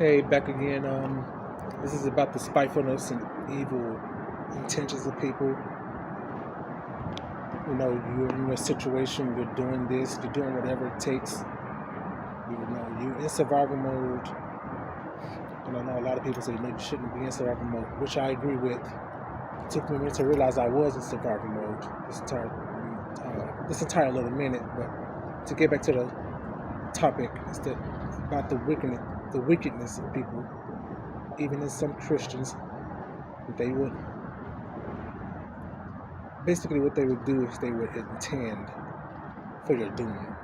Hey, back again. This is about the spitefulness and evil intentions of people. You're in a situation, you're doing this, you're doing whatever it takes. You're in survival mode. And I know a lot of people say, you shouldn't be in survival mode, which I agree with. It took me a minute to realize I was in survival mode this entire little minute. But to get back to the topic, is that about the wickedness of people. Even in some Christians, they would basically what they would do is they would intend for your doom.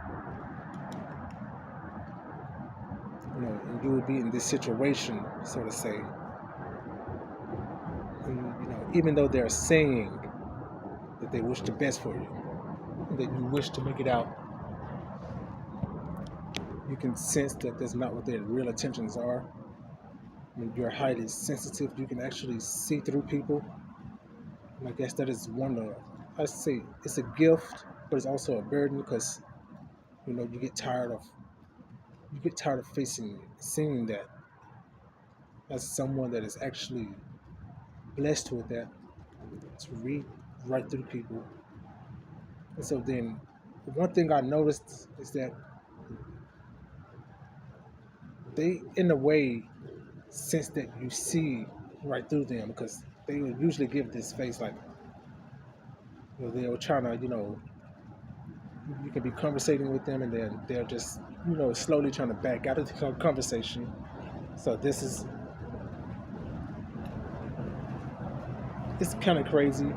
And you would be in this situation, so to say. And even though they're saying that they wish the best for you, that you wish to make it out, you can sense that that's not what their real intentions are. When you're highly sensitive, you can actually see through people. And I guess that is I say it's a gift, but it's also a burden because you get tired of seeing that as someone that is actually blessed with that to read right through people. And so then, one thing I noticed is that they, in a way, sense that you see right through them because they would usually give this face like they were trying to you can be conversating with them and then they're just slowly trying to back out of the conversation. So it's kind of crazy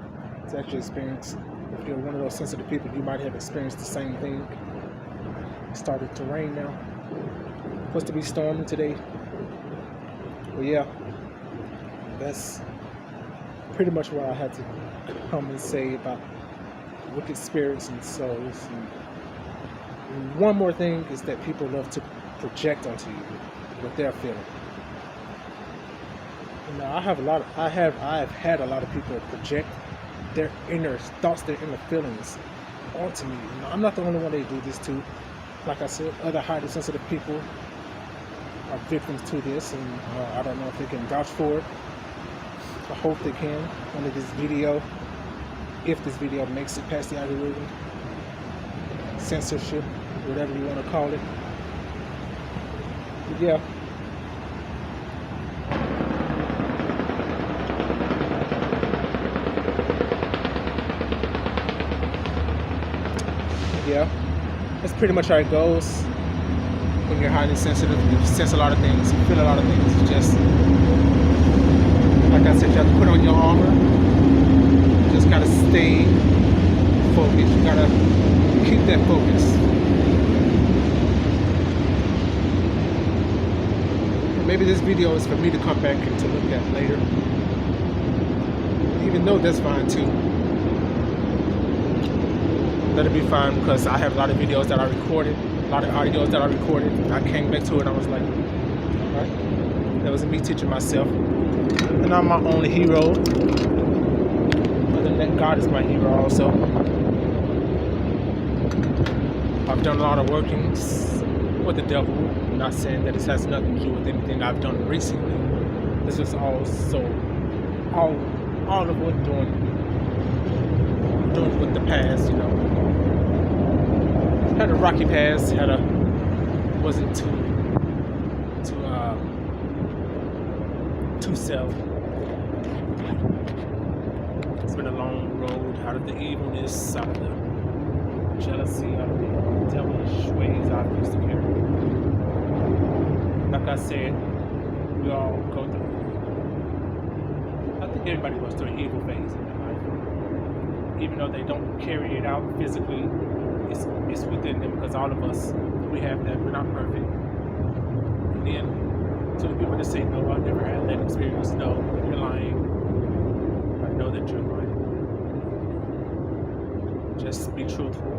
to actually experience. If you're one of those sensitive people, you might have experienced the same thing. It started to rain now. Supposed to be storming today. But yeah, that's pretty much what I had to come and say about wicked spirits and souls. And one more thing is that people love to project onto you what they're feeling. I have had a lot of people project their inner thoughts, their inner feelings onto me. I'm not the only one they do this to. Like I said, other highly sensitive people are victims to this, and I don't know if they can vouch for it. I hope they can under this video, if this video makes it past the algorithm, censorship, whatever you want to call it. But yeah. Yeah, that's pretty much how it goes. When you're highly sensitive, you sense a lot of things, you feel a lot of things. You just, like I said, you have to put on your armor. You just gotta stay focused. You gotta keep that focus. Maybe this video is for me to come back and to look at later. Even though that's fine too. Let it be fine because I have a lot of videos that I recorded, a lot of audios that I recorded. I came back to it and I was like, alright, that was me teaching myself. And I'm my only hero. Other than that, God is my hero also. I've done a lot of workings with the devil. I'm not saying that this has nothing to do with anything I've done recently. This is also all of what I'm doing with the past, Had a rocky past, wasn't too self. It's been a long road out of the evilness, out of the jealousy, out of the devilish ways I used to carry. Like I said, we all go through. I think everybody goes through an evil phase in their life. Even though they don't carry it out physically, it's within them because all of us, we have that. We're not perfect. And then to the people that say, no, I've never had that experience, no, you're lying. I know that you're lying. Just be truthful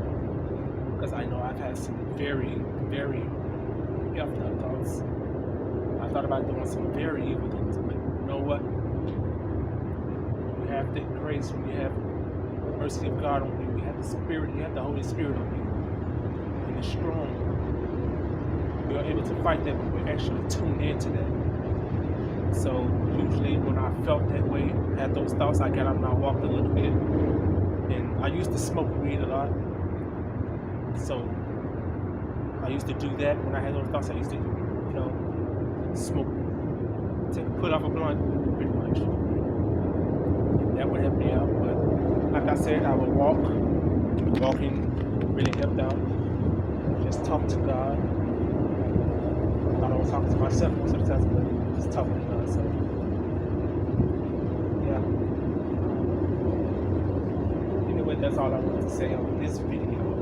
because I know I've had some very, very effed up thoughts. I thought about doing some very evil things, but you know what? You have that grace when you have the mercy of God on you. You have the Spirit, you have the Holy Spirit on you. And it's strong. we are able to fight that when we're actually tuned into that. So usually when I felt that way, had those thoughts, I got up and I walked a little bit. And I used to smoke weed a lot. So I used to do that when I had those thoughts. I used to, smoke, put off a blunt, pretty much. That would help me out. But like I said, I would walk. Walking really helped out. Just talk to God. I don't talk to myself most of the time, but just talking to God. So yeah. Anyway, that's all I wanted to say on this video.